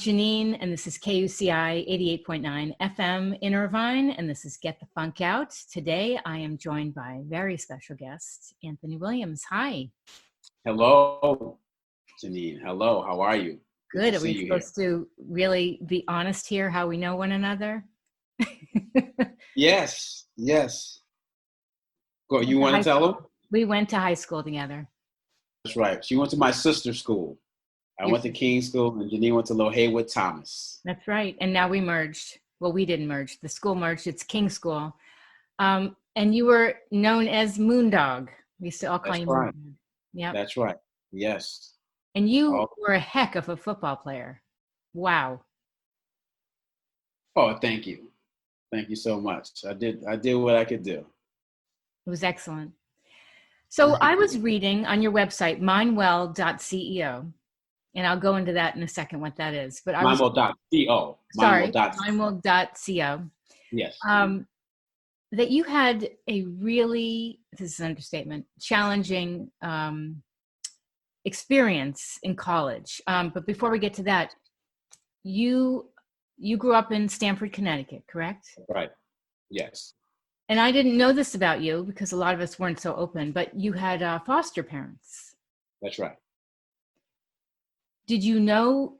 Janeane, and this is KUCI 88.9 FM in Irvine, and this is Get the Funk Out. Today, I am joined by a very special guest, Anthony Williams. Hi. Hello, Janeane. Hello, how are you? Good. Are we supposed to really be honest here, how we know one another? Yes. Go, you want to tell them? We went to high school together. That's right. She went to my sister's school. I went to King's School, and Janeane went to Little Haywood Thomas. That's right. And now we merged. Well, we didn't merge. The school merged. It's King's School. And you were known as Moondog. We used to all call you Moondog. Yeah. That's right. Yes. And you were a heck of a football player. Wow. Oh, thank you. Thank you so much. I did what I could do. It was excellent. So I was reading on your website, mindwell.co. And I'll go into that in a second, what that is. But Mindwell.co. Sorry, mindwell.co. Yes. That you had a really, this is an understatement, challenging experience in college. But before we get to that, you grew up in Stamford, Connecticut, correct? Right. Yes. And I didn't know this about you because a lot of us weren't so open, but you had foster parents. That's right. Did you know,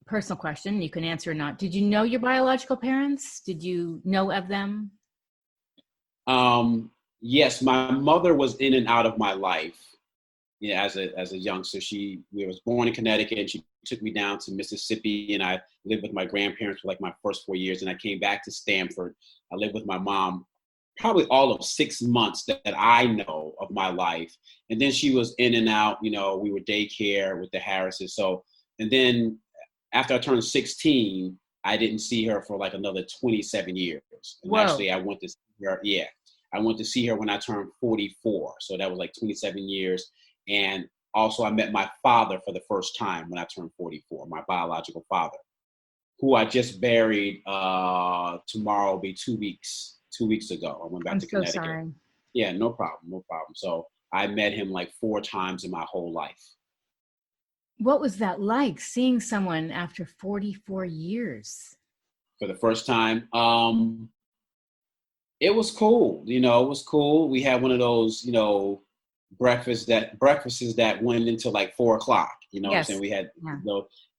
personal question, you can answer or not. Did you know your biological parents? Did you know of them? Yes, my mother was in and out of my life. Yeah, as a youngster. We was born in Connecticut, and she took me down to Mississippi, and I lived with my grandparents for like my first 4 years, and I came back to Stamford. I lived with my mom probably all of 6 months that I know of my life. And then she was in and out, we were daycare with the Harrises. So, and then after I turned 16, I didn't see her for like another 27 years. And Whoa. Actually, I went to see her. Yeah. I went to see her when I turned 44. So that was like 27 years. And also I met my father for the first time when I turned 44, my biological father, who I just buried. Tomorrow will be 2 weeks. 2 weeks ago. I went back to Connecticut. Sorry. Yeah, no problem. So I met him like 4 times in my whole life. What was that like, seeing someone after 44 years? For the first time, it was cool. It was cool. We had one of those, breakfasts that went into like 4 o'clock. You know Yes. what I'm saying? We had,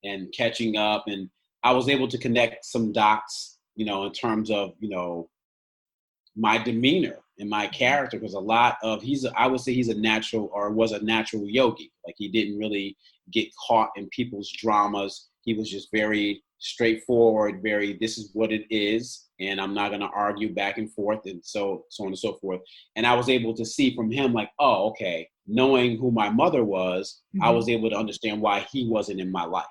and catching up, and I was able to connect some dots, in terms of, my demeanor and my character, because I would say he's a natural, or was a natural yogi. Like, he didn't really get caught in people's dramas. He was just very straightforward, this is what it is, and I'm not going to argue back and forth, and so on and so forth. And I was able to see from him, like, oh, okay, knowing who my mother was, I was able to understand why he wasn't in my life.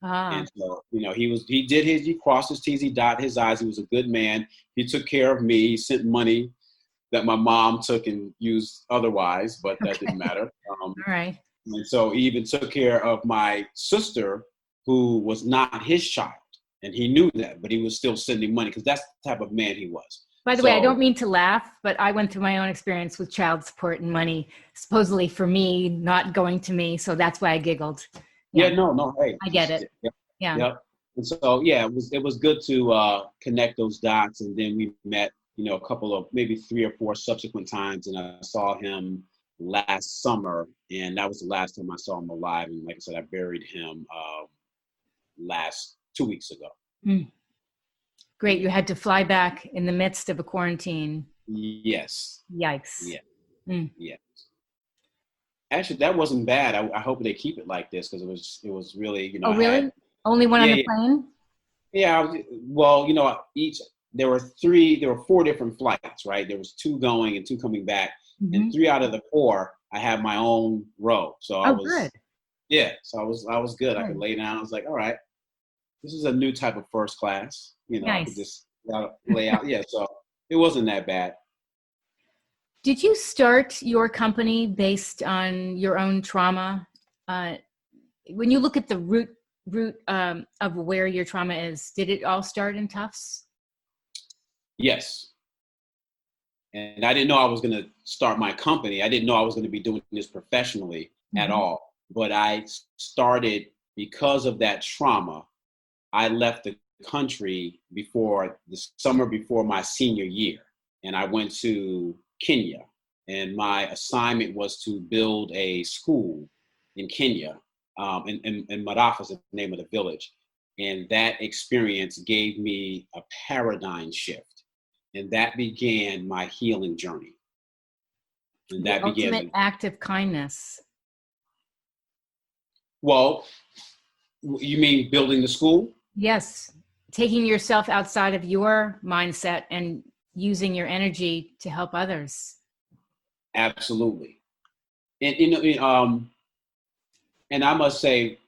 And so, he crossed his T's, he dotted his I's. He was a good man. He took care of me. He sent money that my mom took and used otherwise, but that didn't matter. All right. And so he even took care of my sister, who was not his child. And he knew that, but he was still sending money, because that's the type of man he was. By the way, I don't mean to laugh, but I went through my own experience with child support and money, supposedly for me, not going to me. So that's why I giggled. Yeah, no, hey. I get it. Yeah. Yep. And so, yeah, it was good to connect those dots. And then we met, a couple of, maybe 3 or 4 subsequent times. And I saw him last summer, and that was the last time I saw him alive. And like I said, I buried him 2 weeks ago. Great. You had to fly back in the midst of a quarantine. Yes. Yikes. Yeah. Yeah. Actually, that wasn't bad. I hope they keep it like this, because it was really, Oh, really? Only one on the plane? Yeah. Well, there were 4 different flights, right? There was 2 going and 2 coming back, and 3 out of the 4, I had my own row. So good. Yeah. So I was good. I could lay down. I was like, all right, this is a new type of first class. Nice. I could just lay out. Yeah. So it wasn't that bad. Did you start your company based on your own trauma? When you look at the root of where your trauma is, did it all start in Tufts? Yes. And I didn't know I was going to start my company. I didn't know I was going to be doing this professionally at all. But I started because of that trauma, I left the country before the summer before my senior year. And I went to Kenya. And my assignment was to build a school in Kenya. And Marafa is the name of the village. And that experience gave me a paradigm shift. And that began my healing journey. And that the began ultimate act of kindness. Well, you mean building the school? Yes. Taking yourself outside of your mindset and using your energy to help others. Absolutely. And, and I must say,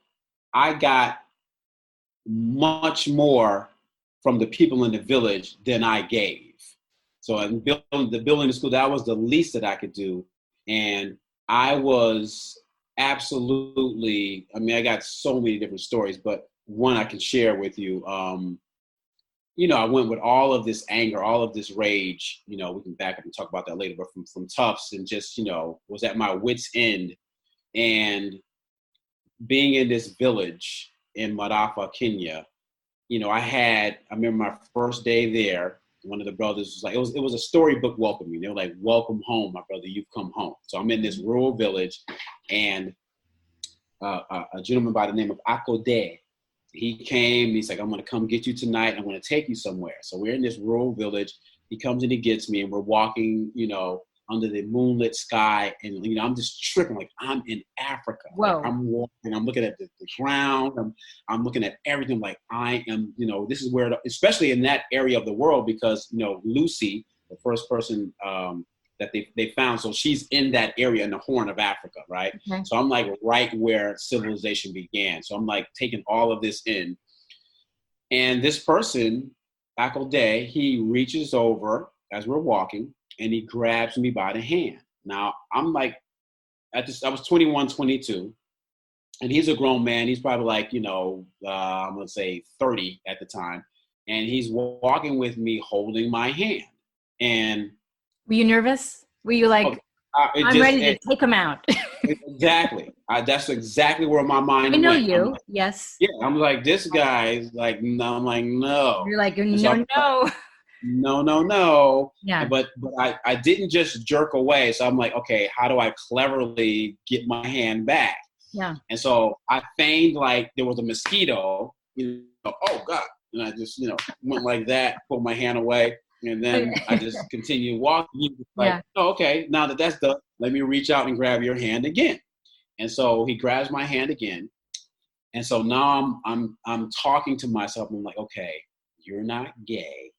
I got much more from the people in the village than I gave. So in building the school, that was the least that I could do. And I was absolutely, I mean, I got so many different stories, but one I can share with you. I went with all of this anger, all of this rage, we can back up and talk about that later, but from Tufts, and just, was at my wit's end. And being in this village in Marafa, Kenya, I remember my first day there, one of the brothers was like, it was a storybook welcoming. They were like, welcome home, my brother, you've come home. So I'm in this rural village, and a gentleman by the name of Akode, he came, he's like, I'm going to come get you tonight. I'm going to take you somewhere. So we're in this rural village. He comes and he gets me, and we're walking, under the moonlit sky. And, I'm just tripping like I'm in Africa. Whoa. Like, I'm walking, I'm looking at the ground. I'm looking at everything like I am, this is where, especially in that area of the world, because, Lucy, the first person that they found, so she's in that area in the Horn of Africa, right? Okay. So I'm like right where civilization began. So I'm like taking all of this in. And this person, Akode, he reaches over as we're walking, and he grabs me by the hand. Now, I'm like, I was 21, 22, and he's a grown man. He's probably like, I'm going to say 30 at the time. And he's walking with me holding my hand. And were you nervous? Were you like, I'm ready to take him out? Exactly. That's exactly where my mind went. I know you. Like, yes. Yeah. I'm like, this guy's like, no. I'm like, no. You're like, no. No. Yeah. But I didn't just jerk away. So I'm like, okay, how do I cleverly get my hand back? Yeah. And so I feigned like there was a mosquito, oh God. And I just, went like that, pulled my hand away. And then I just continued walking. Like, yeah. Oh, okay, now that that's done, let me reach out and grab your hand again. And so he grabs my hand again. And so now I'm talking to myself. I'm like, okay, you're not gay.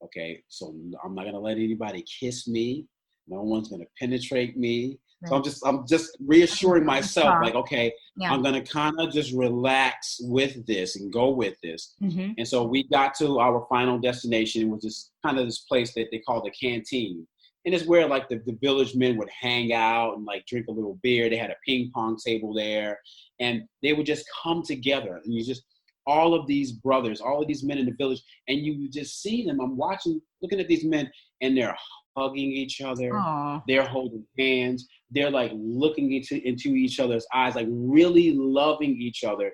Okay, so I'm not gonna let anybody kiss me. No one's gonna penetrate me. Right. So I'm just reassuring myself, like, okay, yeah. I'm gonna kind of just relax with this and go with this. Mm-hmm. And so we got to our final destination, which is kind of this place that they call the canteen. And it's where like the village men would hang out and like drink a little beer. They had a ping pong table there, and they would just come together. And you just, all of these brothers, all of these men in the village, and you just see them. I'm looking at these men, and they're hugging each other. Aww. They're holding hands. They're like looking into each other's eyes, like really loving each other.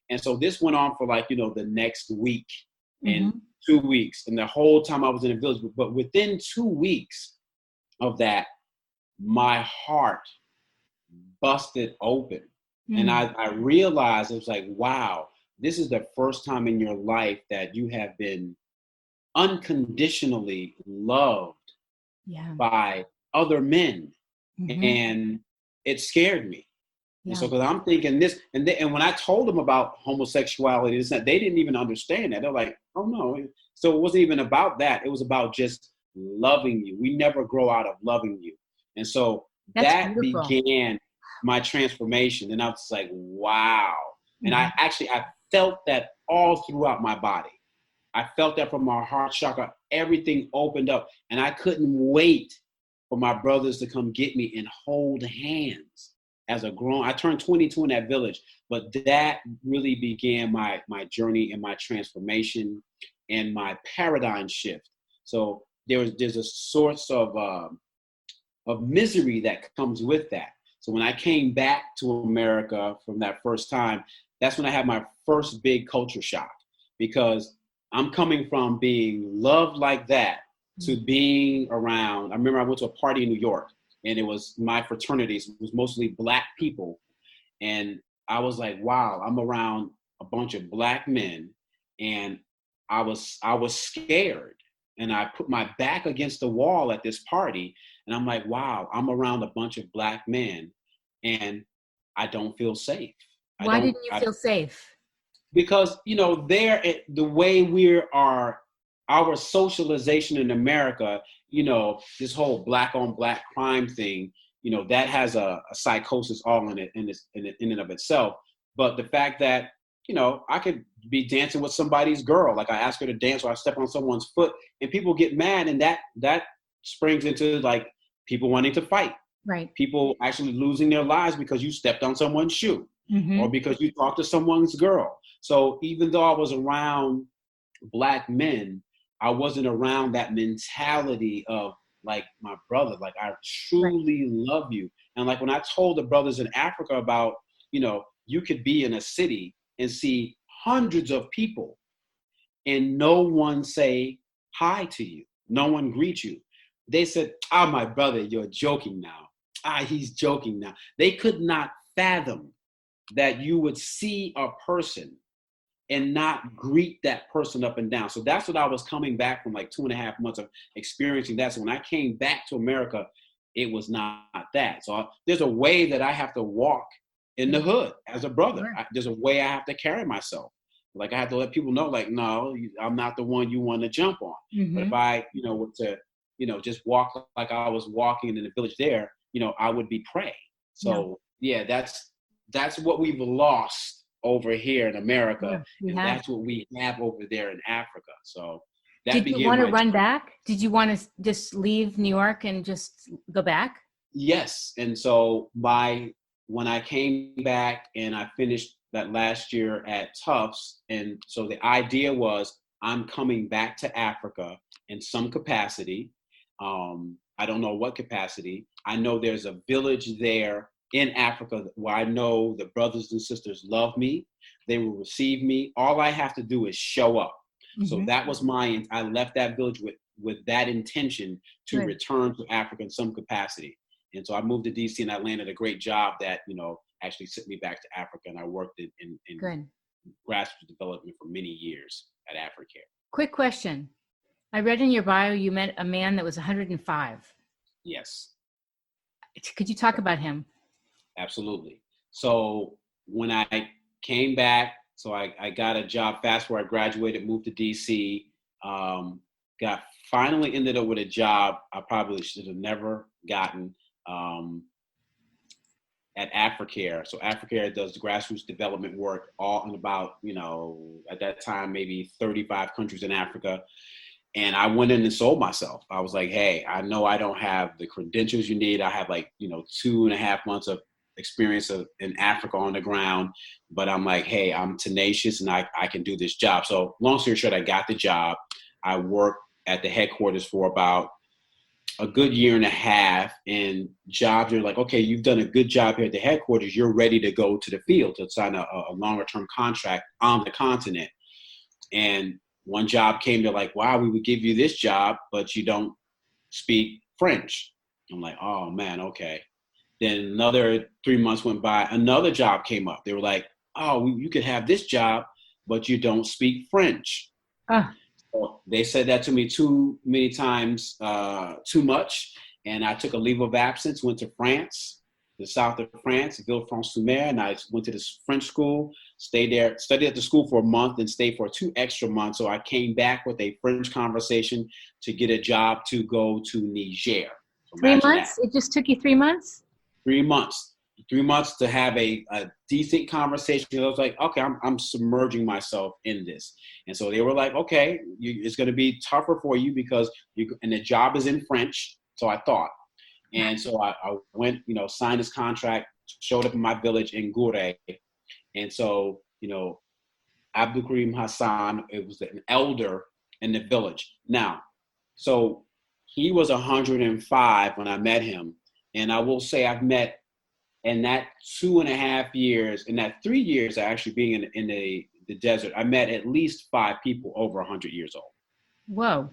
And so this went on for like, the next week and 2 weeks. And the whole time I was in the village, but within 2 weeks of that, my heart busted open. And I realized, it was like, wow, this is the first time in your life that you have been unconditionally loved by other men. Mm-hmm. And it scared me. Yeah. And so, because I'm thinking this, and when I told them about homosexuality, they didn't even understand that. They're like, oh no. So it wasn't even about that. It was about just loving you. We never grow out of loving you. And so that began my transformation. And I was like, wow. Mm-hmm. And I felt that all throughout my body. I felt that from my heart chakra, everything opened up, and I couldn't wait for my brothers to come get me and hold hands as a grown. I turned 22 in that village, but that really began my journey and my transformation and my paradigm shift. So there's a source of misery that comes with that. So when I came back to America from that first time, that's when I had my first big culture shock, because I'm coming from being loved like that to being around. I remember I went to a party in New York, and it was my fraternities. It was mostly Black people. And I was like, wow, I'm around a bunch of Black men. And I was scared. And I put my back against the wall at this party. And I'm like, wow, I'm around a bunch of Black men, and I don't feel safe. Why didn't you feel safe? Because, the way our socialization in America, this whole Black on Black crime thing, that has a psychosis all in it, in and of itself. But the fact that, I could be dancing with somebody's girl, like I ask her to dance, or I step on someone's foot, and people get mad, and that springs into like people wanting to fight. Right. People actually losing their lives because you stepped on someone's shoe, or because you talked to someone's girl. So even though I was around Black men, I wasn't around that mentality of like, my brother, like, I truly love you. And like when I told the brothers in Africa about, you could be in a city and see hundreds of people and no one say hi to you, no one greet you. They said, my brother, you're joking now. He's joking now. They could not fathom that you would see a person and not greet that person up and down. So that's what I was coming back from, like 2.5 months of experiencing that. So when I came back to America, it was not that. So there's a way that I have to walk in the hood as a brother. Sure. There's a way I have to carry myself. Like I have to let people know, like, no, I'm not the one you want to jump on. But if I, were to, just walk like I was walking in the village there, I would be prey. So yeah, that's what we've lost over here in America. And that's what we have over there in Africa. So that did you want to run back? Did you want to just leave New York and just go back? Yes. And so when I came back and I finished that last year at Tufts, and so the idea was I'm coming back to Africa in some capacity. I don't know what capacity. I know there's a village there in Africa where I know the brothers and sisters love me. They will receive me. All I have to do is show up. So that was I left that village with that intention to return to Africa in some capacity. And so I moved to DC, and I landed a great job that, actually sent me back to Africa. And I worked in grassroots development for many years at Africare. Quick question. I read in your bio you met a man that was 105. Yes. Could you talk about him? Absolutely. So when I came back, so I got a job fast where I graduated, moved to DC, finally ended up with a job I probably should have never gotten at Africare. So Africare does grassroots development work all in about, at that time, maybe 35 countries in Africa. And I went in and sold myself. I was like, hey, I know I don't have the credentials you need. I have 2.5 months of experience in Africa on the ground, but I'm like, hey, I'm tenacious and I can do this job. So long story short, I got the job. I worked at the headquarters for about a good 1.5 years, and jobs are like, okay, you've done a good job here at the headquarters. You're ready to go to the field to sign a longer term contract on the continent. And one job came, they're like, wow, we would give you this job, but you don't speak French. I'm like, oh man, okay. Then another 3 months went by, another job came up. They were like, oh, you could have this job, but you don't speak French. So they said that to me too many times, too much. And I took a leave of absence, went to France, the south of France, Villefranche-sur-Mer, and I went to this French school, stayed there, studied at the school for a month, and stayed for 2 extra months. So I came back with a French conversation to get a job to go to Niger. So 3 months? It just took you 3 months? 3 months. 3 months to have a decent conversation. I was like, okay, I'm submerging myself in this. And so they were like, okay, it's going to be tougher for you because and the job is in French. So I thought. And so I went, signed this contract, showed up in my village in Gouré. And so, Abdul Karim Hassan, it was an elder in the village. Now, so he was 105 when I met him. And I will say I've met And that 2.5 years, and that 3 years actually being in the desert, I met at least 5 people over 100 years old. Whoa.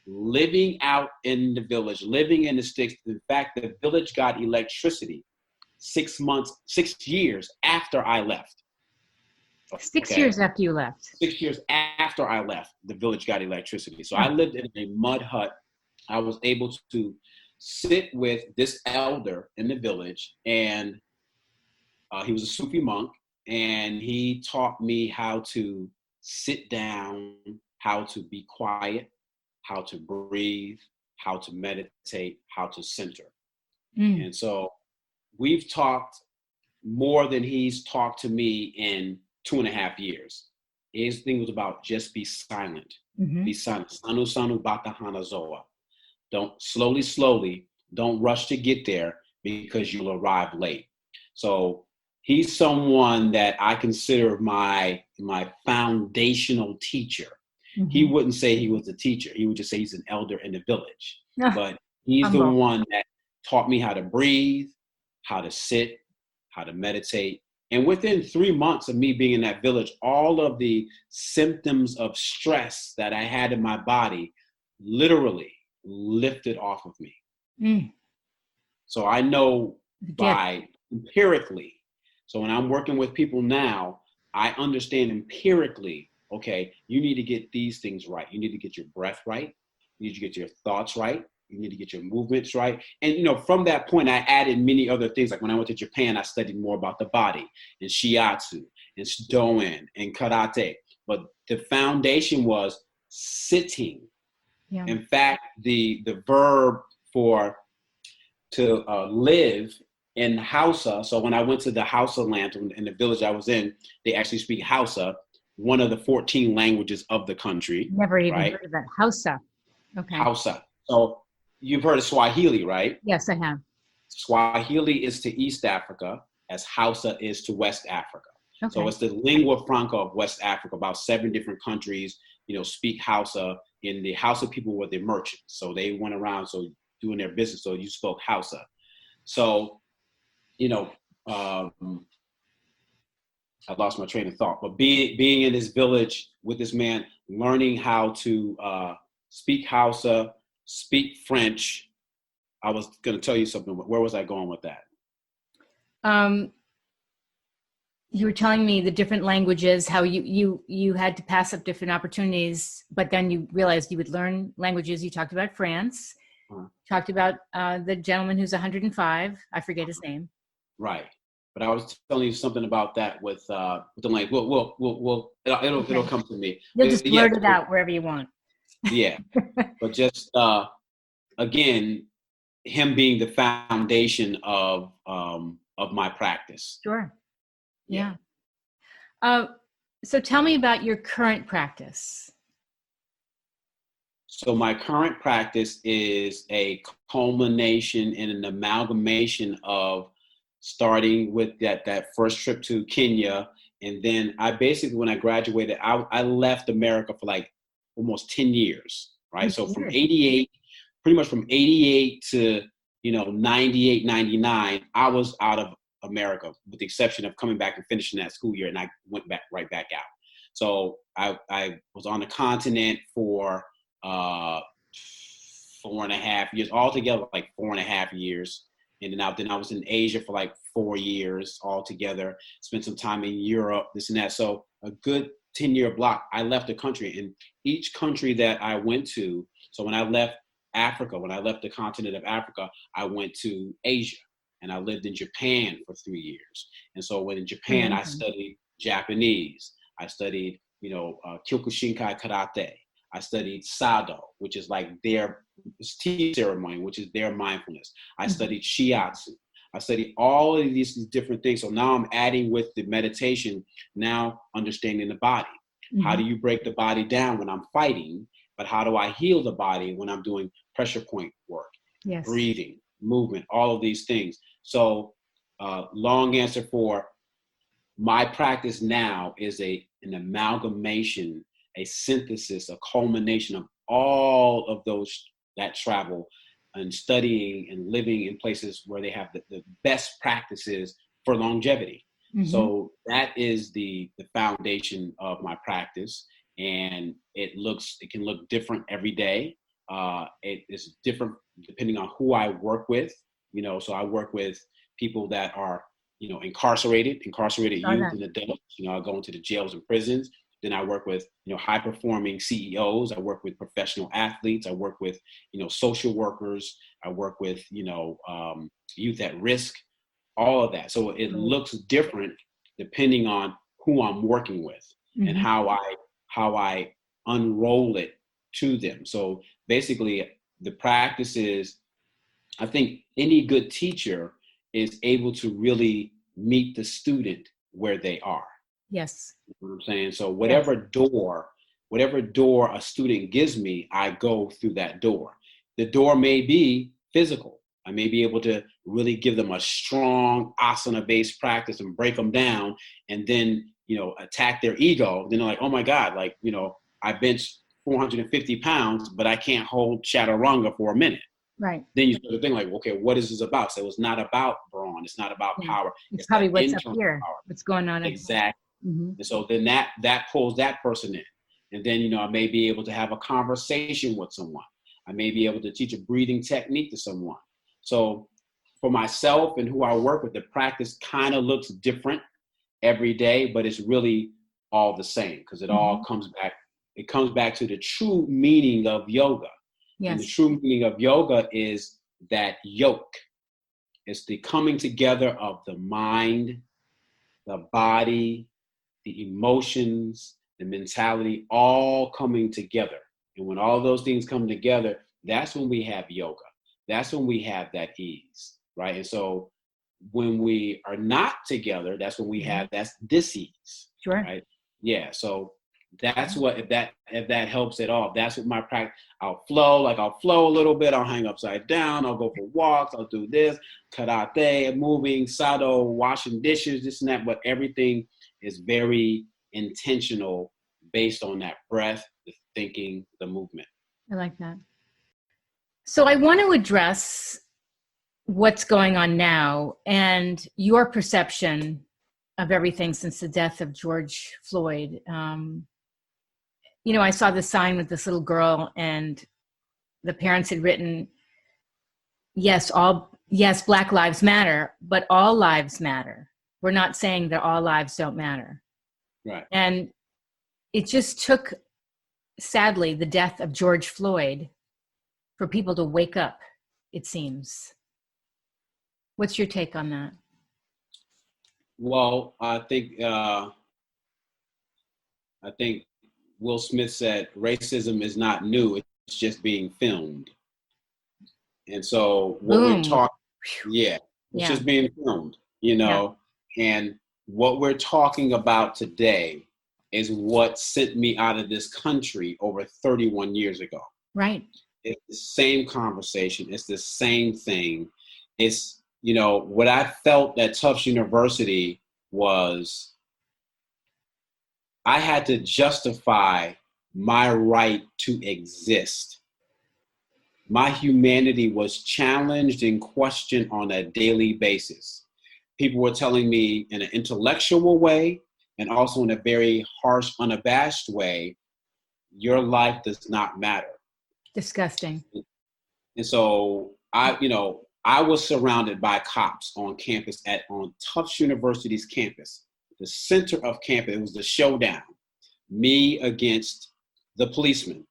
Living out in the village, living in the sticks. In fact, the village got electricity 6 years after I left. 6 years after you left. 6 years after I left, the village got electricity. So I lived in a mud hut. I was able to sit with this elder in the village, and he was a Sufi monk, and he taught me how to sit down, how to be quiet, how to breathe, how to meditate, how to center. And so we've talked more than he's talked to me in 2.5 years. His thing was about just be silent. Be silent. Sanu sanu bata hana zoa. Don't slowly, don't rush to get there because you'll arrive late. So he's someone that I consider my foundational teacher. He wouldn't say he was a teacher. He would just say he's an elder in the village. But he's the one that taught me how to breathe, how to sit, how to meditate. And within 3 months of me being in that village, all of the symptoms of stress that I had in my body literally lifted off of me. So I know by empirically. So when I'm working with people now, I understand empirically, okay, you need to get these things right. You need to get your breath right. You need to get your thoughts right. You need to get your movements right. And, from that point, I added many other things. Like when I went to Japan, I studied more about the body and shiatsu and Doin and karate. But the foundation was sitting. Yeah. In fact, the verb to live in Hausa. So when I went to the Hausa land in the village I was in, they actually speak Hausa, one of the 14 languages of the country. Never even heard of that. Hausa. Okay. Hausa. So you've heard of Swahili, right? Yes, I have. Swahili is to East Africa as Hausa is to West Africa. Okay. So it's the lingua franca of West Africa. About 7 different countries, speak Hausa. And the Hausa people were the merchants. So they went around doing their business. So you spoke Hausa. So, I lost my train of thought. But being in this village with this man, learning how to speak Hausa, speak French. I was going to tell you something. Where was I going with that? You were telling me the different languages, how you had to pass up different opportunities, but then you realized you would learn languages. You talked about France. Talked about the gentleman who's 105. I forget his name. Right. But I was telling you something about that with the language. It'll come to me. You'll just blurt it out wherever you want. Yeah. But just again, him being the foundation of my practice. Sure. Yeah. So tell me about your current practice. So my current practice is a culmination and an amalgamation of starting with that first trip to Kenya. And then I basically, when I graduated, I left America for like almost 10 years, right? So from 88, pretty much from 88 to, 98, 99, I was out of America with the exception of coming back and finishing that school year. And I went right back out. So I was on the continent for 4.5 years, altogether like 4.5 years. And then I was in Asia for like 4 years altogether, spent some time in Europe, this and that. So a good 10-year block, I left the country. And each country that I went to, so when I left Africa, when I left the continent of Africa, I went to Asia and I lived in Japan for 3 years. And so when in Japan, I studied Japanese. I studied, Kyokushinkai Karate. I studied Sado, which is like their tea ceremony, which is their mindfulness. I studied Shiatsu. I studied all of these different things. So now I'm adding with the meditation, now understanding the body. How do you break the body down when I'm fighting? But how do I heal the body when I'm doing pressure point work, breathing, movement, all of these things? So long answer for my practice now is an amalgamation, a synthesis, a culmination of all of those that travel and studying and living in places where they have the best practices for longevity. Mm-hmm. So that is the foundation of my practice, and it can look different every day. It is different depending on who I work with. So I work with people that are incarcerated youth and adults. I go into the jails and prisons. Then I work with high performing CEOs. I work with professional athletes. I work with social workers. I work with youth at risk. All of that. So it looks different depending on who I'm working with, mm-hmm. and how I unroll it to them. So basically, the practice is, I think any good teacher is able to really meet the student where they are. Yes. You know what I'm saying? So whatever door a student gives me, I go through that door. The door may be physical. I may be able to really give them a strong asana-based practice and break them down, and then, attack their ego. Then they're like, oh my God, I bench 450 pounds, but I can't hold chaturanga for a minute. Right. Then you start to think okay, what is this about? So it's not about brawn. It's not about power. It's probably what's up here. Power. What's going on. Exactly. Mm-hmm. And so then that pulls that person in. And then, I may be able to have a conversation with someone. I may be able to teach a breathing technique to someone. So for myself and who I work with, the practice kind of looks different every day, but it's really all the same, because it mm-hmm. all comes back. It comes back to the true meaning of yoga. Yes. And the true meaning of yoga is that yoke. It's the coming together of the mind, the body, the emotions, the mentality, all coming together. And when all those things come together, that's when we have yoga. That's when we have that ease, right? And so when we are not together, that's when we have that's dis-ease. Sure. Right? Yeah. So that's what, if that helps at all, that's what my practice, I'll flow a little bit. I'll hang upside down. I'll go for walks. I'll do this, karate, moving, sado, washing dishes, this and that. But everything is very intentional based on that breath, the thinking, the movement. I like that. So I want to address what's going on now and your perception of everything since the death of George Floyd. I saw the sign with this little girl, and the parents had written, yes, Black lives matter, but all lives matter. We're not saying that all lives don't matter. Right. And it just took, sadly, the death of George Floyd for people to wake up, it seems. What's your take on that? Well, I think Will Smith said racism is not new, it's just being filmed. And so what we're talking, it's just being filmed, and what we're talking about today is what sent me out of this country over 31 years ago. Right. It's the same conversation. It's the same thing. It's, what I felt at Tufts University was I had to justify my right to exist. My humanity was challenged and questioned on a daily basis. People were telling me in an intellectual way and also in a very harsh, unabashed way, your life does not matter. Disgusting. And so I was surrounded by cops on campus on Tufts University's campus, the center of campus. It was the showdown, me against the policeman.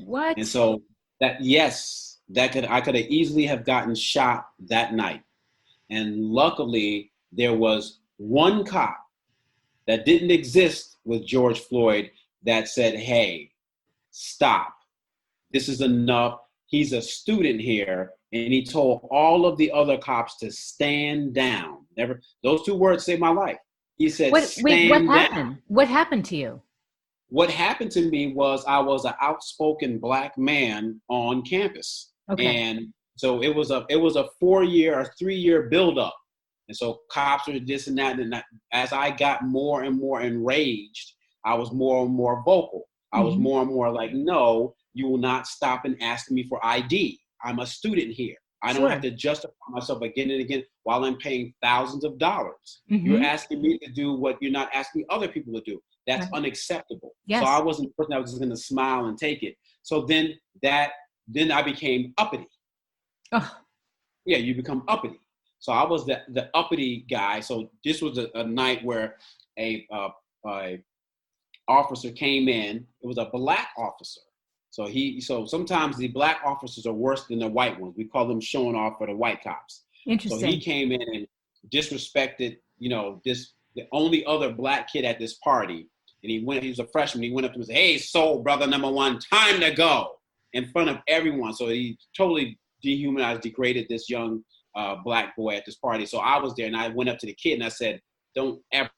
What? And so I could have easily have gotten shot that night. And luckily there was one cop that didn't exist with George Floyd that said, hey, stop. This is enough. He's a student here. And he told all of the other cops to stand down. Those two words saved my life. He said, what down. happened? What happened to you? What happened to me was I was an outspoken Black man on campus. Okay. And so it was a 4-year or 3-year buildup. And so cops were this and that. And as I got more and more enraged, I was more and more vocal. I was more and more like, no, you will not stop and ask me for ID. I'm a student here. I Sure. don't have to justify myself again and again while I'm paying thousands of dollars. Mhm. You're asking me to do what you're not asking other people to do. That's Right. unacceptable. Yes. So I wasn't the person that was just going to smile and take it. So then I became uppity. Oh, Yeah, you become uppity. So I was the uppity guy. So this was a night where a officer came in. It was a black officer. So sometimes the black officers are worse than the white ones. We call them showing off for the white cops. interesting. So he came in and disrespected, the only other black kid at this party. And he was a freshman. He went up to him and said, "Hey, soul brother number one, time to go," in front of everyone. So he totally dehumanized, degraded this young black boy at this party. So I was there and I went up to the kid and I said, "Don't ever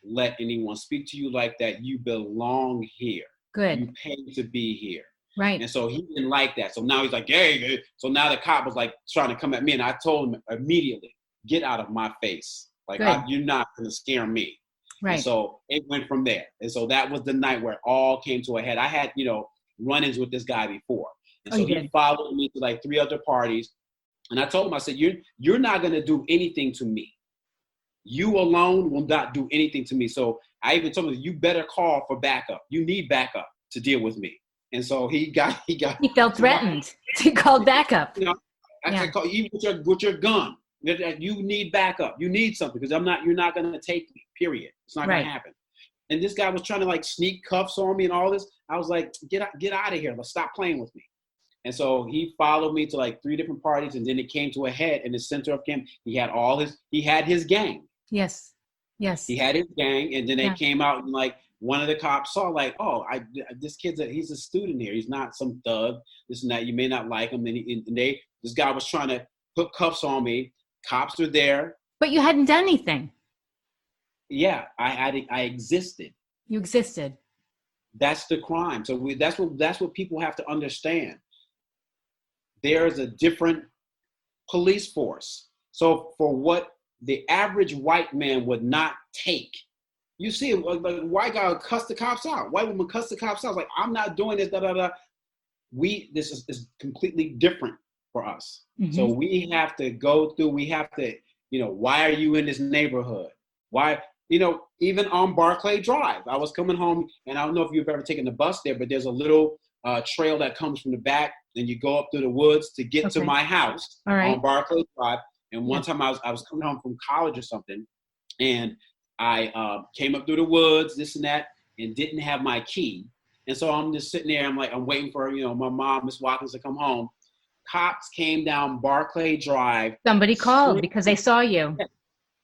let anyone speak to you like that. You belong here. Good. You pay to be here." Right. And so he didn't like that. So now he's like, "Hey." So now the cop was like trying to come at me, and I told him immediately, "Get out of my face. Like you're not going to scare me." Right. And so it went from there. And so that was the night where it all came to a head. I had, run-ins with this guy before. And so he followed me to like 3 other parties. And I told him, I said, you're not going to do anything to me. You alone will not do anything to me. So I even told him, you better call for backup. You need backup to deal with me. And so he felt threatened. He called backup. I said, call even with your gun. You need backup. You need something because you're not going to take me, period. It's not going to happen. And this guy was trying to like sneak cuffs on me and all this. I was like, get out of here. Let's stop playing with me. And so he followed me to like 3 different parties. And then it came to a head in the center of camp. He had his gang. Yes. Yes. He had his gang. And then they came out and like one of the cops saw like, "Oh, this he's a student here. He's not some thug, this and that. You may not like him." And this guy was trying to put cuffs on me. Cops were there. But you hadn't done anything. Yeah, I existed. You existed. That's the crime. So that's what people have to understand. There is a different police force. So for what the average white man would not take, you see, like white guy would cuss the cops out. White woman cuss the cops out. Like, I'm not doing this. Da da da. This is completely different for us. Mm-hmm. So we have to go through. We have to, why are you in this neighborhood? Why? Even on Barclay Drive, I was coming home, and I don't know if you've ever taken the bus there, but there's a little trail that comes from the back, and you go up through the woods to get to my house on Barclay Drive. And one time I was coming home from college or something, and I came up through the woods, this and that, and didn't have my key. And so I'm just sitting there. I'm waiting for my mom, Miss Watkins, to come home. Cops came down Barclay Drive. Somebody called because they saw you.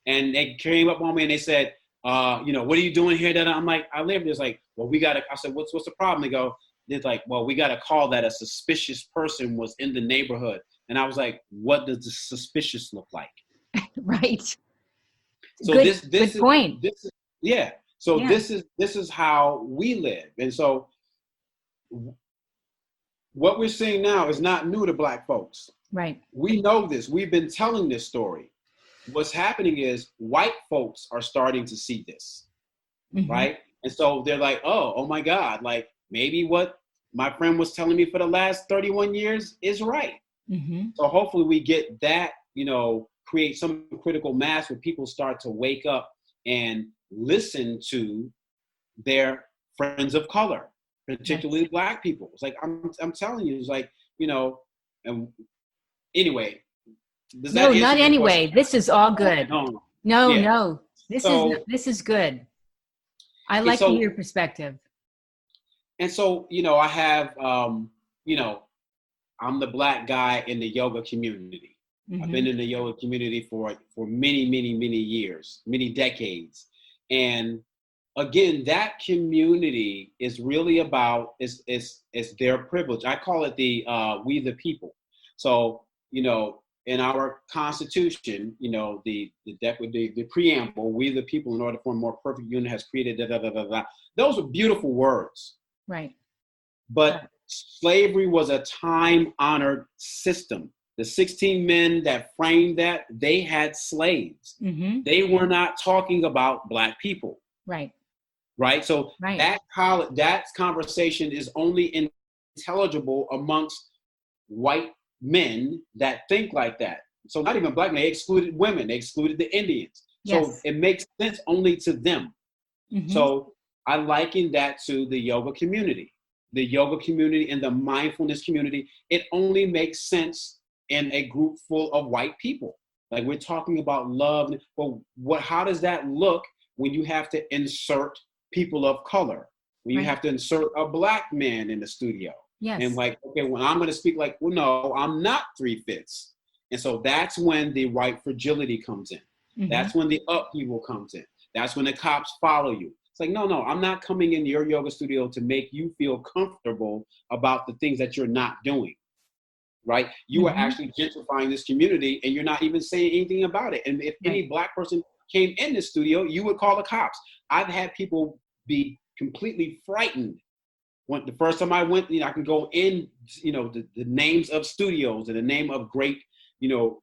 And they came up on me and they said, what are you doing here? I'm like, I live there. It's like, well, I said, what's the problem? They go, it's like, well, we got a call that a suspicious person was in the neighborhood. And I was like, what does the suspicious look like? Right. So good, this good is, point. This is how we live. And so what we're seeing now is not new to Black folks. Right. We know this. We've been telling this story. What's happening is white folks are starting to see this, right? And so they're like, oh my God, like maybe what my friend was telling me for the last 31 years is right. Mm-hmm. So hopefully we get that, create some critical mass where people start to wake up and listen to their friends of color, particularly Black people. It's like, I'm telling you, it's like, and anyway. No, not anyway. This is all good. No. This is good. I like to hear your perspective. And so, I have, I'm the Black guy in the yoga community. Mm-hmm. I've been in the yoga community for many, many, many years, many decades. And again, that community is really about, is their privilege. I call it the we the people. So, in our Constitution, the preamble, we the people in order to form a more perfect union has created, da, da, da, da, da. Those are beautiful words. Right. But slavery was a time-honored system. The 16 men that framed that, they had slaves. Mm-hmm. They were not talking about Black people. Right. Right. So that conversation is only intelligible amongst white men that think like that. So not even black men, they excluded women, they excluded the Indians. So Yes. it makes sense only to them. Mm-hmm. So I liken that to the yoga community. The yoga community and the mindfulness community, it only makes sense in a group full of white people. Like, we're talking about love. Well, how does that look when you have to insert people of color? When you have to insert a black man in the studio? Yes. And like, okay, when I'm going to speak, like, well, no, I'm not 3/5. And so that's when the white fragility comes in. Mm-hmm. That's when the upheaval comes in. That's when the cops follow you. It's like, no, I'm not coming in your yoga studio to make you feel comfortable about the things that you're not doing, right? You are actually gentrifying this community, and you're not even saying anything about it. And if any black person came in the studio, you would call the cops. I've had people be completely frightened. When the first time I went, I can go in, the names of studios and the name of great,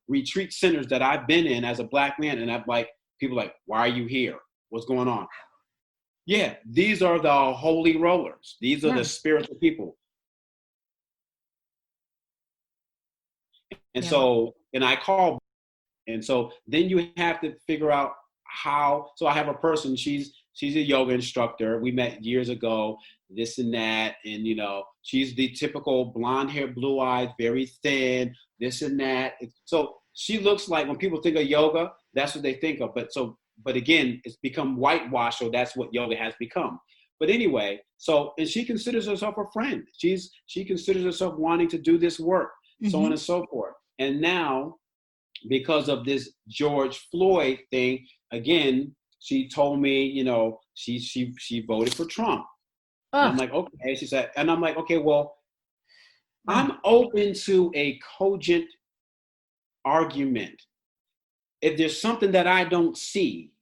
retreat centers that I've been in as a black man. And I'm like, people are like, why are you here? What's going on? Yeah, these are the holy rollers. These are the spiritual people. And so, and I call, and so then you have to figure out how. So I have a person, she's a yoga instructor. We met years ago, this and that. And, she's the typical blonde hair, blue eyes, very thin, this and that. So she looks like, when people think of yoga, that's what they think of. But again, it's become whitewashed, so that's what yoga has become. But anyway, and she considers herself a friend. She considers herself wanting to do this work, so on and so forth. And now, because of this George Floyd thing, again, she told me, she voted for Trump. I'm like, okay. She said, and I'm like, okay, well, I'm open to a cogent argument. If there's something that I don't see,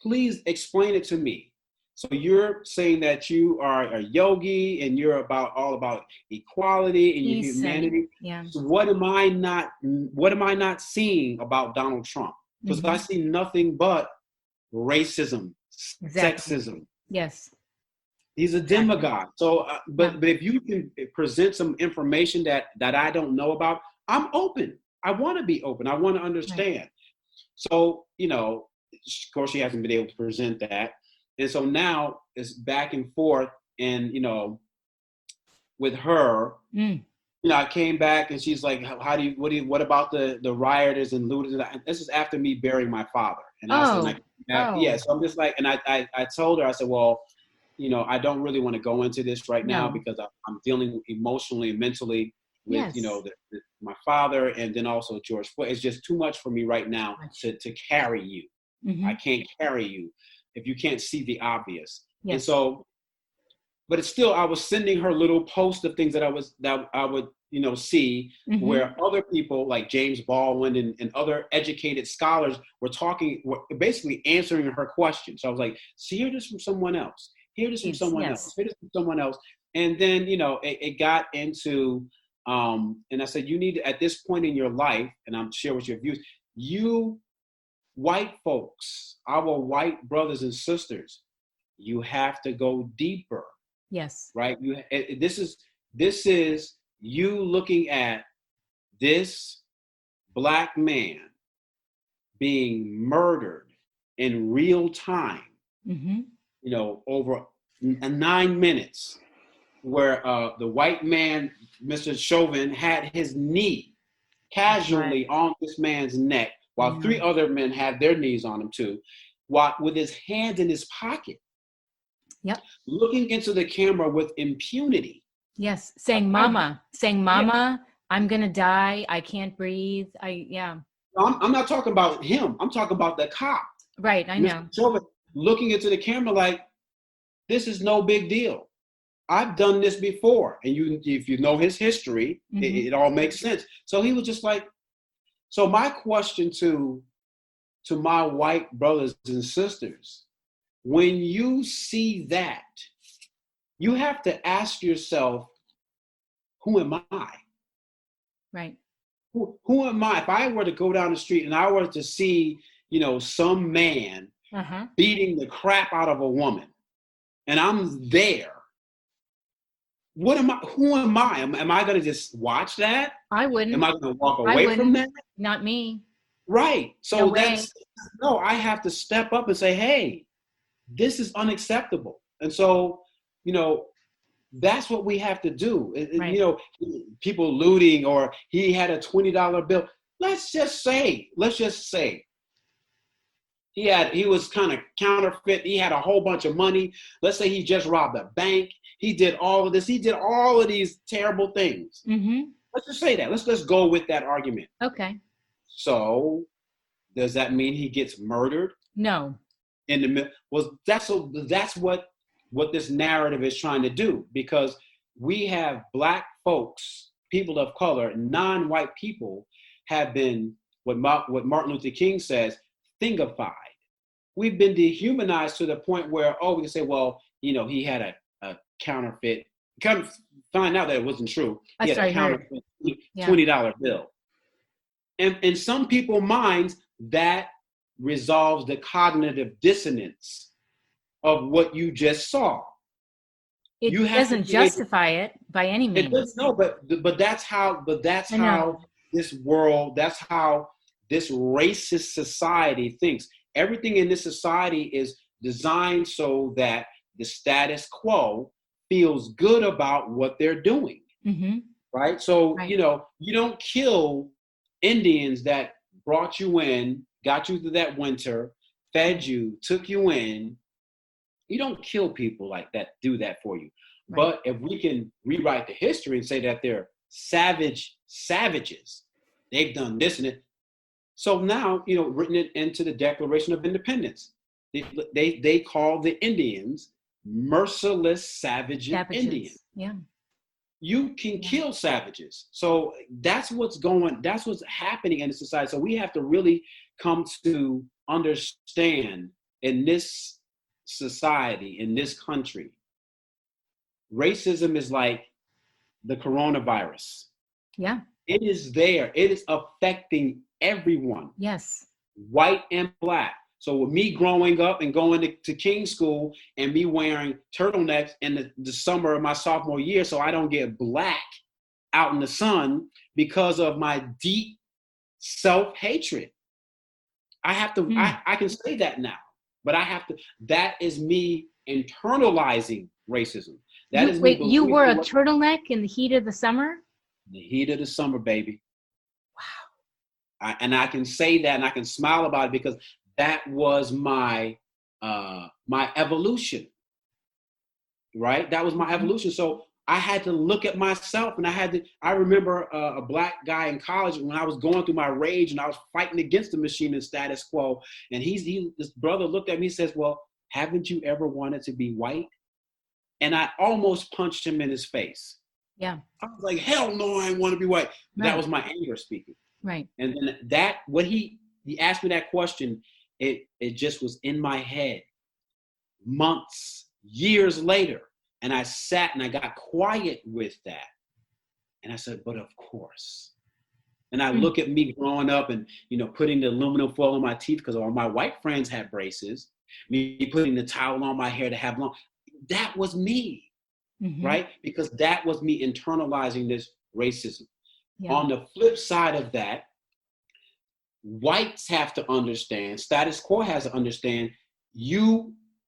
please explain it to me. So you're saying that you are a yogi and you're all about equality and your humanity. Yeah. So what am I not seeing about Donald Trump? Because I see nothing but racism, sexism. Yes. He's a demagogue. So, but if you can present some information that I don't know about, I'm open. I want to be open. I want to understand. Right. So, of course, she hasn't been able to present that. And so now it's back and forth. And, with her, I came back and she's like, what about the rioters and looters? And this is after me burying my father. And I was like, yeah. So I'm just like, and I told her, I said, well, I don't really want to go into this right now because I'm dealing emotionally and mentally with, my father, and then also George Floyd. It's just too much for me right now to carry you. I can't carry you if you can't see the obvious. Yes. And so, but it's still, I was sending her little posts of things that I would, see where other people like James Baldwin and other educated scholars were basically answering her question. So I was like, see, hear this from someone else. Hear this from someone else. Hear this from someone else. And then, it got into, and I said, you need to, at this point in your life, and I'm share with your views, you white folks, our white brothers and sisters, you have to go deeper. Yes. Right. This is you looking at this black man being murdered in real time, over 9 minutes, where the white man, Mr. Chauvin, had his knee casually on this man's neck, while 3 other men had their knees on him too, with his hands in his pocket. Yep. Looking into the camera with impunity. Yes. Saying mama, I'm going to die. I can't breathe. I'm not talking about him. I'm talking about the cop. Right. I know. Chauvin looking into the camera like, this is no big deal. I've done this before. And if you know his history, it all makes sense. So he was just like, so my question to my white brothers and sisters, when you see that, you have to ask yourself, who am I? Right. Who am I? If I were to go down the street and I were to see, some man beating the crap out of a woman, and I'm there, What am I? Who am I? Am I going to just watch that? I wouldn't. Am I going to walk I away from wouldn't. that? Not me. Right. No So way. no, I have to step up and say, hey, this is unacceptable. And so, you know, that's what we have to do. Right. You know, people looting, or he had a $20 bill. Let's just say he was kind of counterfeit. He had a whole bunch of money. Let's say he just robbed a bank. He did all of this. He did all of these terrible things. Mm-hmm. Let's just say that. Let's go with that argument. Okay. So does that mean he gets murdered? No. In the middle? Well, that's what this narrative is trying to do, because we have Black folks, people of color, non-white people have been what Martin Luther King says, thingified. We've been dehumanized to the point where, we can say, well, you know, he had a counterfeit. Come find out that it wasn't true. He had a counterfeit $20 bill. And in some people's minds, that resolves the cognitive dissonance of what you just saw. It doesn't justify it by any means. It does, no, but that's how this world, that's how this racist society thinks. Everything in this society is designed so that the status quo feels good about what they're doing. Mm-hmm. Right? So, you know, you don't kill Indians that brought you in, got you through that winter, fed you, took you in. You don't kill people like that, do that for you. Right. But if we can rewrite the history and say that they're savages, they've done this and it. So now, you know, written it into the Declaration of Independence, they call the Indians merciless savages. Indians. Yeah. You can kill savages. So that's what's happening in the society. So we have to really come to understand in this society, in this country, racism is like the coronavirus. Yeah. It is there. It is affecting everyone. Yes. White and Black. So with me growing up and going to King School and me wearing turtlenecks in the summer of my sophomore year so I don't get black out in the sun because of my deep self-hatred. I have to, I can say that now, but I have to, that is me internalizing racism. You wore a turtleneck in the heat of the summer? The heat of the summer, baby. Wow. And I can say that and I can smile about it because that was my evolution, right? That was my evolution. So I had to look at myself, and I remember a Black guy in college when I was going through my rage and I was fighting against the machine and status quo. And this brother looked at me and says, well, haven't you ever wanted to be white? And I almost punched him in his face. Yeah. I was like, hell no, I want to be white. Right. That was my anger speaking. Right. And then when he asked me that question, it just was in my head months, years later. And I sat and I got quiet with that. And I said, but of course. And I look at me growing up and, you know, putting the aluminum foil on my teeth because all my white friends had braces, me putting the towel on my hair to have long. That was me, right? Because that was me internalizing this racism. Yeah. On the flip side of that, whites have to understand, status quo has to understand,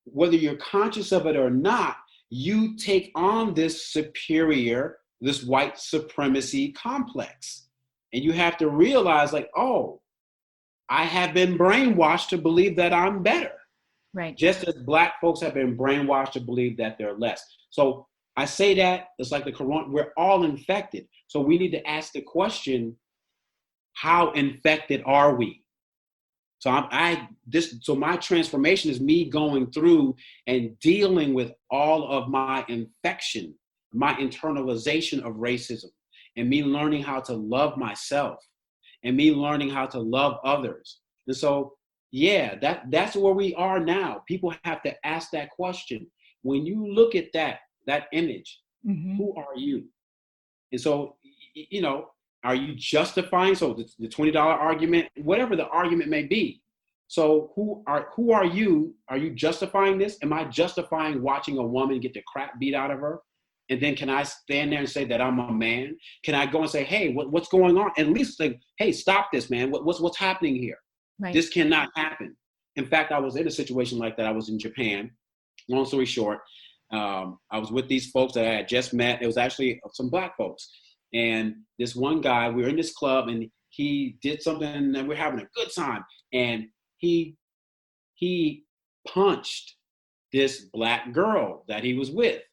whether you're conscious of it or not, you take on this white supremacy complex. And you have to realize like, oh, I have been brainwashed to believe that I'm better. Right. Just as Black folks have been brainwashed to believe that they're less. So I say that it's like the corona, we're all infected. So we need to ask the question, how infected are we? So so my transformation is me going through and dealing with all of my infection, my internalization of racism, and me learning how to love myself and me learning how to love others. And so, yeah, that's where we are now. People have to ask that question. When you look at that image, who are you? And so, you know, are you justifying? So the $20 argument, whatever the argument may be. So who are you? Are you justifying this? Am I justifying watching a woman get the crap beat out of her? And then can I stand there and say that I'm a man? Can I go and say, hey, what's going on? At least say, hey, stop this, man. What's happening here? Right. This cannot happen. In fact, I was in a situation like that. I was in Japan. Long story short, I was with these folks that I had just met. It was actually some Black folks. And this one guy, we were in this club, and he did something, and we're having a good time. And he punched this Black girl that he was with.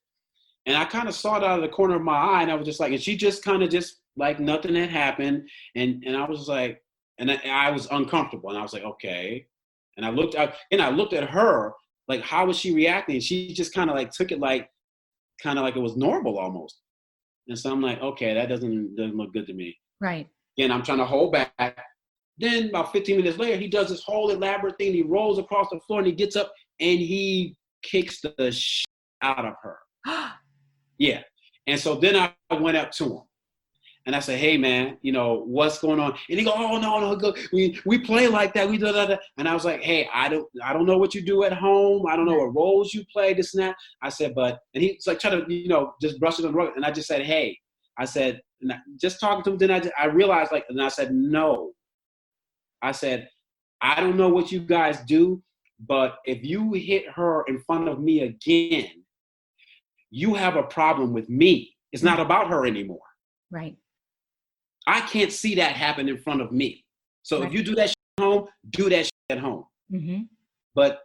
And I kind of saw it out of the corner of my eye, and I was just like, and she just kind of just like nothing had happened. And I was like, and I was uncomfortable, and I was like, okay. And I looked at her, like, how was she reacting? She just kind of like took it like, kind of like it was normal almost. And so I'm like, okay, that doesn't look good to me. Right. Again, I'm trying to hold back. Then about 15 minutes later, he does this whole elaborate thing. He rolls across the floor, and he gets up and he kicks the shit out of her. Yeah. And so then I went up to him. And I said, hey, man, what's going on? And he go, oh, no, we play like that. We da, da, da. And I was like, hey, I don't know what you do at home. I don't know what roles you play, this and that. I said, and he's like trying to, just brush it on the rug. And I just said, hey, just talking to him. Then I realized, and I said, no. I said, I don't know what you guys do, but if you hit her in front of me again, you have a problem with me. It's not about her anymore. Right. I can't see that happen in front of me. So if you do that shit at home, do that shit at home. Mm-hmm. But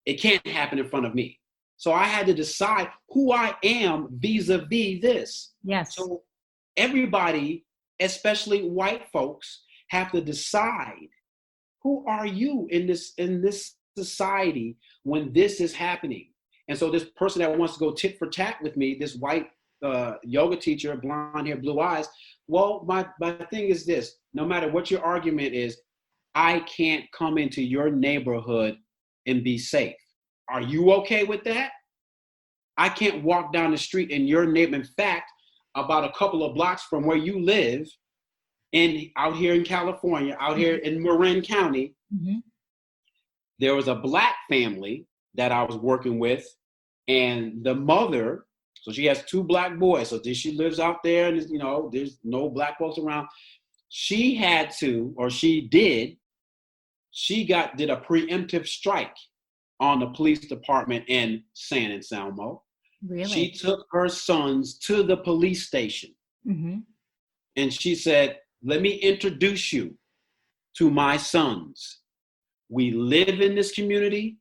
it can't happen in front of me. So I had to decide who I am vis-a-vis this. Yes. So everybody, especially white folks, have to decide, who are you in this society when this is happening? And so this person that wants to go tit for tat with me, this white yoga teacher, blonde hair, blue eyes. Well, my thing is this: no matter what your argument is, I can't come into your neighborhood and be safe. Are you okay with that? I can't walk down the street in your neighborhood. In fact, about a couple of blocks from where you live, out here in California, out here in Marin County, there was a Black family that I was working with, and the mother. So she has 2 Black boys. So she lives out there, and there's no Black folks around. She did a preemptive strike on the police department in San Anselmo. Really? She took her sons to the police station. Mm-hmm. And she said, let me introduce you to my sons. We live in this community.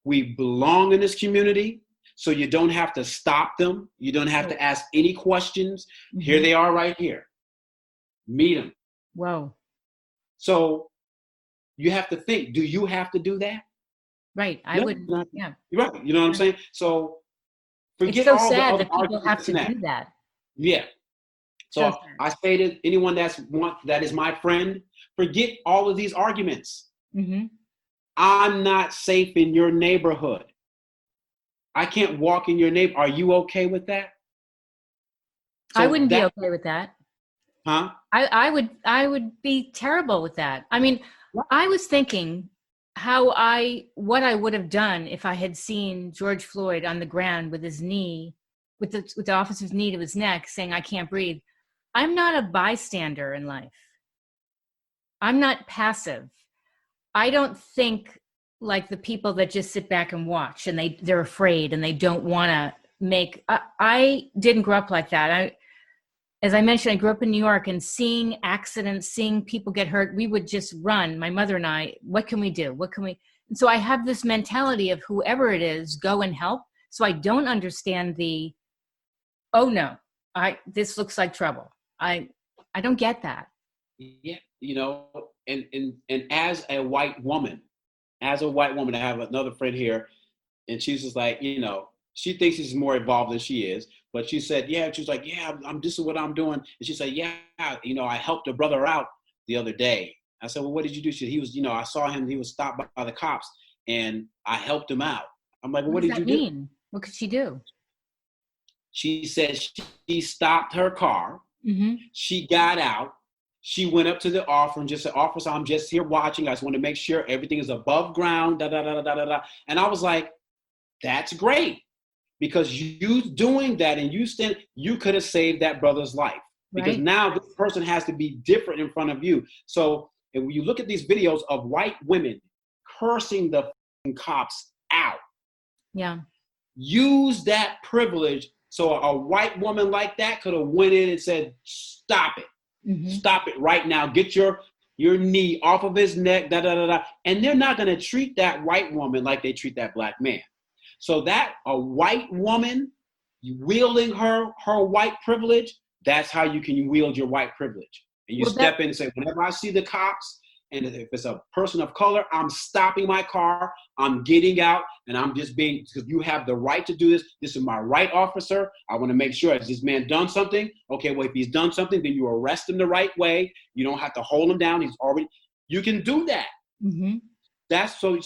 We belong in this community. So you don't have to stop them. You don't have to ask any questions. Mm-hmm. Here they are right here. Meet them. Whoa. So you have to think, do you have to do that? Right. I would. Yeah. You're right. You know what I'm saying? So forget it's so all sad the that people have to do that. Yeah. So I stated, anyone that is my friend, forget all of these arguments. Mm-hmm. I'm not safe in your neighborhood. I can't walk in your neighborhood. Are you okay with that? So I wouldn't be okay with that. Huh? I would be terrible with that. I mean, I was thinking what I would have done if I had seen George Floyd on the ground with his knee, with the officer's knee to his neck, saying, I can't breathe. I'm not a bystander in life. I'm not passive. I don't think like the people that just sit back and watch and they're afraid and they don't want to I didn't grow up like that. As I mentioned, I grew up in New York, and seeing accidents, seeing people get hurt, we would just run, my mother and I, what can we do? And so I have this mentality of whoever it is, go and help. So I don't understand oh no, this looks like trouble. I don't get that. Yeah. And as a white woman, I have another friend here, and she's just like, she thinks she's more involved than she is, but she said, she was like, this is what I'm doing. And she said, I helped a brother out the other day. I said, well, what did you do? He was, I saw him, he was stopped by the cops, and I helped him out. I'm like, well, what did you do? What could she do? She said she stopped her car. Mm-hmm. She got out. She went up to the officer and just said, officer, I'm just here watching. I just want to make sure everything is above ground, da, da, da, da, da, da. And I was like, that's great. because you doing that and you could have saved that brother's life. Because now this person has to be different in front of you. So and when you look at these videos of white women cursing the cops out, use that privilege. So a white woman like that could have went in and said, stop it. Stop it right now. Get your knee off of his neck, And they're not going to treat that white woman like they treat that black man. So that a white woman wielding her white privilege, that's how you can wield your white privilege. And you step in and say, whenever I see the cops, and if it's a person of color, I'm stopping my car, I'm getting out, and I'm just being, because you have the right to do this. This is my right, officer. I want to make sure, has this man done something? Okay, well, if he's done something, then you arrest him the right way. You don't have to hold him down. You can do that. That's so,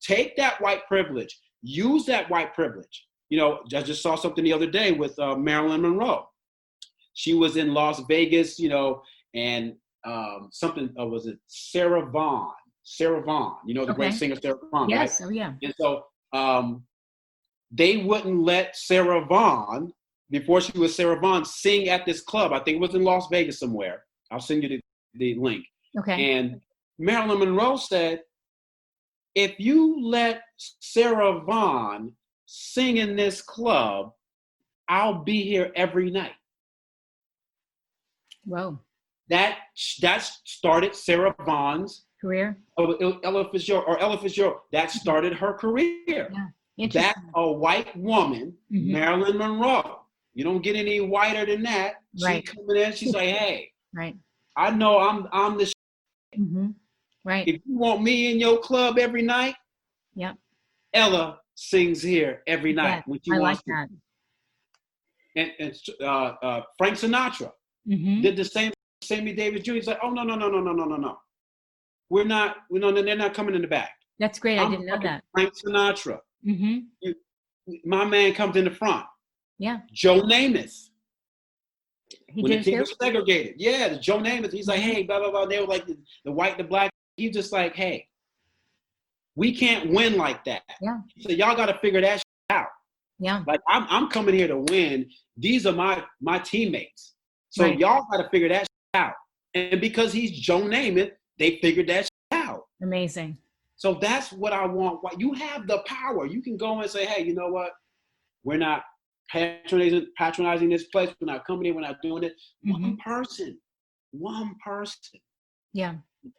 take that white privilege, use that white privilege. I just saw something the other day with Marilyn Monroe. She was in Las Vegas, and something was it Sarah Vaughan, the great singer Sarah Vaughan. Yes. Right? Oh yeah. And so they wouldn't let Sarah Vaughan, before she was Sarah Vaughan, sing at this club. I think it was in Las Vegas somewhere. I'll send you the link. Okay. And Marilyn Monroe said, if you let Sarah Vaughan sing in this club, I'll be here every night. Whoa. That started Sarah Vaughan's career. Ella Fitzgerald. That started her career. Yeah. That's a white woman, Marilyn Monroe. You don't get any whiter than that. Right. She coming in, she's like, hey, right. I know I'm the right. If you want me in your club every night, Ella sings here every night when she wants to. And Frank Sinatra did the same. Sammy Davis Jr. He's like, oh no. They're not coming in the back. That's great. I didn't know that. Frank Sinatra. My man comes in the front. Yeah. Joe Namath. He was segregated. Yeah, Joe Namath. He's like, hey, blah blah blah. They were like the white, the black. He's just like, hey, we can't win like that. Yeah. So y'all got to figure that out. Yeah. Like I'm coming here to win. These are my teammates. So y'all got to figure that out. And because he's Joe Namath, they figured that out. Amazing. So that's what I want. You have the power. You can go and say, hey, you know what? We're not patronizing this place. We're not coming in. We're not doing it. One person. Yeah.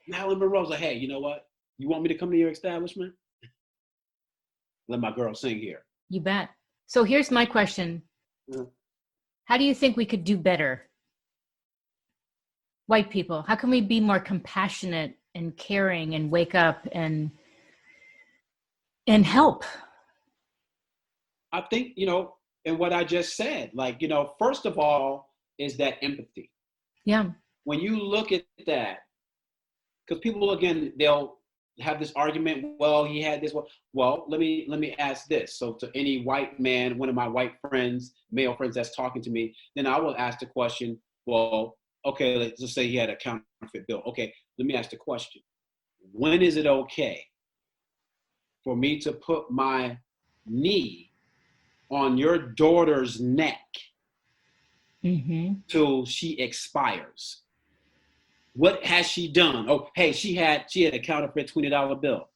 Marilyn Monroe's like, hey, you know what? You want me to come to your establishment? Let my girl sing here. You bet. So here's my question. How do you think we could do better? White people, how can we be more compassionate and caring and wake up and help? I think, and what I just said, like, first of all, is that empathy. Yeah. When you look at that, because people, again, they'll have this argument, well, he had this, well, let me ask this. So to any white man, one of my white friends, male friends that's talking to me, then I will ask the question, well, okay, let's just say he had a counterfeit bill. Okay, let me ask the question. When is it okay for me to put my knee on your daughter's neck till she expires? What has she done? Oh, hey, she had a counterfeit $20 bill.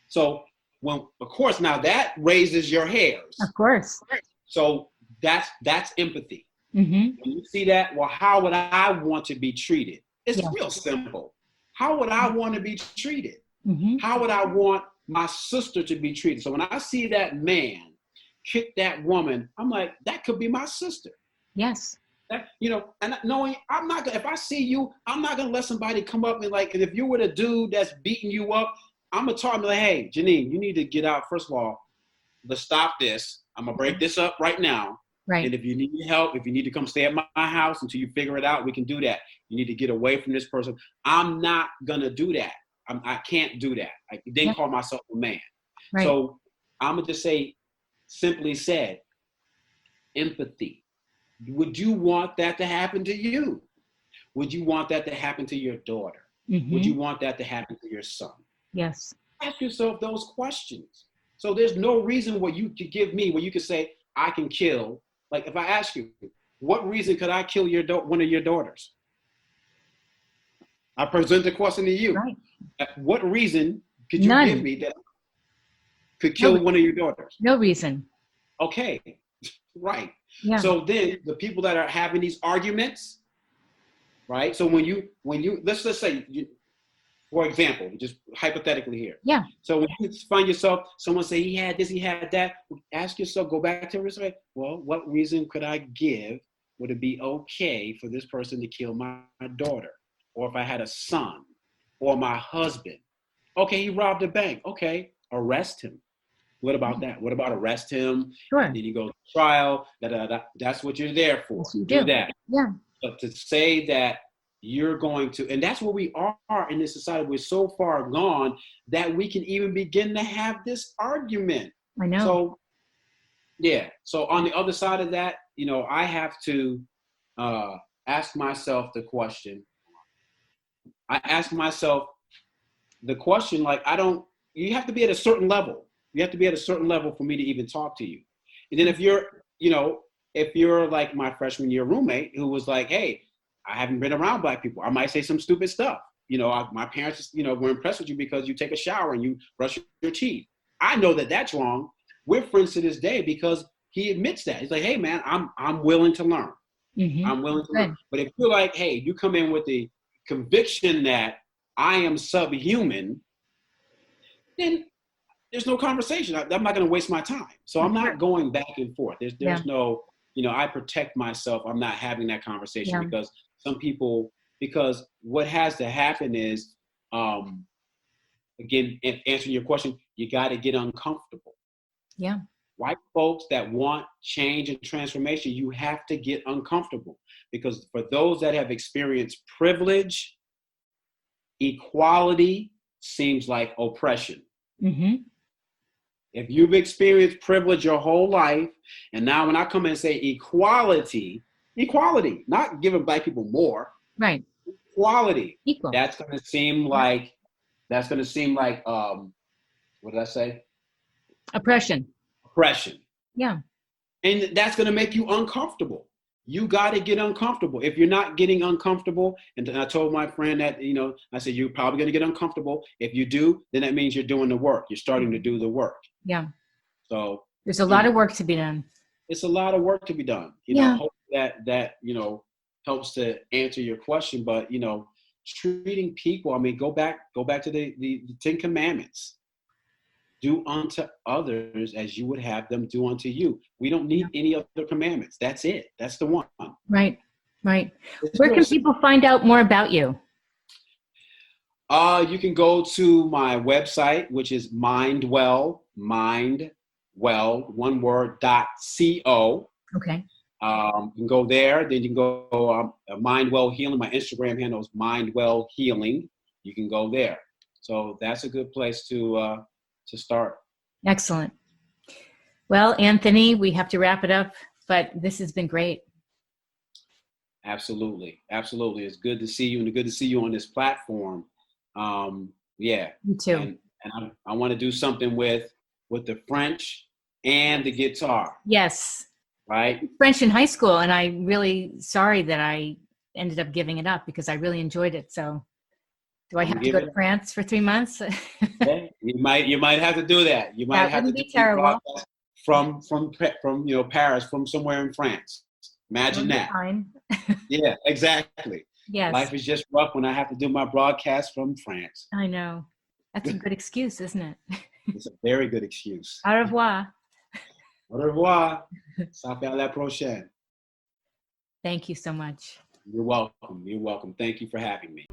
So of course, now that raises your hairs. Of course. So that's empathy. When you see that, well, how would I want to be treated? It's real simple. How would I want to be treated? How would I want my sister to be treated? So when I see that man kick that woman, I'm like, that could be my sister. Yes. That, and knowing if I see you, I'm not gonna let somebody come up and like, and if you were the dude that's beating you up, I'm gonna talk to like, hey, Janeane, you need to get out. First of all, let's stop this. I'm gonna break this up right now. Right. And if you need help, if you need to come stay at my house until you figure it out, we can do that. You need to get away from this person. I'm not gonna do that. I can't do that. I didn't call myself a man. Right. So I'm gonna just say, simply said, empathy. Would you want that to happen to you? Would you want that to happen to your daughter? Would you want that to happen to your son? Yes. Ask yourself those questions. So there's no reason what you could give me where you could say, I can kill. Like if I ask you, what reason could I kill one of your daughters? I present the question to you. Right. What reason could you None. give me that could kill one of your daughters? No reason. Okay, right. Yeah. So then the people that are having these arguments, right? So when you let's say, for example, just hypothetically here. Yeah. So when you find yourself, someone say he had this, he had that, ask yourself, go back to it and say, well, what reason could I give? Would it be okay for this person to kill my daughter? Or if I had a son or my husband? Okay, he robbed a bank. Okay, arrest him. What about that? What about arrest him? Sure. And then you go to trial. That's what you're there for. Yes, you do that. Yeah. But to say that you're going to, and that's where we are in this society. We're so far gone that we can even begin to have this argument. I know. So, yeah. So on the other side of that, I have to ask myself the question. I ask myself the question, like, you have to be at a certain level. You have to be at a certain level for me to even talk to you. And then if you're like my freshman year roommate who was like, hey, I haven't been around Black people, I might say some stupid stuff. My parents, were impressed with you because you take a shower and you brush your teeth. I know that that's wrong. We're friends to this day because he admits that. He's like, hey, man, I'm willing to learn. Mm-hmm. I'm willing to learn. But if you're like, hey, you come in with the conviction that I am subhuman, then there's no conversation. I'm not going to waste my time. So I'm not going back and forth. There's no, I protect myself. I'm not having that conversation because because what has to happen is, again, answering your question, you got to get uncomfortable. Yeah. White folks that want change and transformation, you have to get uncomfortable because for those that have experienced privilege, equality seems like oppression. Mm-hmm. If you've experienced privilege your whole life, and now when I come in and say equality, not giving Black people more, right? Equality. Equal. That's going to seem like, what did I say? Oppression. Yeah. And that's going to make you uncomfortable. You got to get uncomfortable. If you're not getting uncomfortable, and I told my friend that, I said, you're probably going to get uncomfortable. If you do, then that means you're doing the work. You're starting to do the work. Yeah. So there's a lot of work to be done. It's a lot of work to be done. Hope that helps to answer your question. But, treating people, go back to the 10 Commandments. Do unto others as you would have them do unto you. We don't need any other commandments. That's it. That's the one. Right. Where can people find out more about you? You can go to my website, which is Mindwell, one word, .co. Okay. You can go there. Then you can go Mindwell Healing. My Instagram handle is Mindwell Healing. You can go there. So that's a good place to start. Excellent. Well, Anthony, we have to wrap it up, but this has been great. Absolutely. It's good to see you, and good to see you on this platform. Yeah. Me too. And I want to do something with the French and the guitar. Yes. Right. French in high school, and I'm really sorry that I ended up giving it up because I really enjoyed it. So, do I have to go to France for 3 months? Yeah, you might have to do that. You might have to do terrible. From Paris, from somewhere in France. Imagine that. Fine. Yeah, exactly. Yes. Life is just rough when I have to do my broadcast from France. I know. That's a good excuse, isn't it? It's a very good excuse. Au revoir. Au revoir. Ça fait à la prochaine. Thank you so much. You're welcome. Thank you for having me.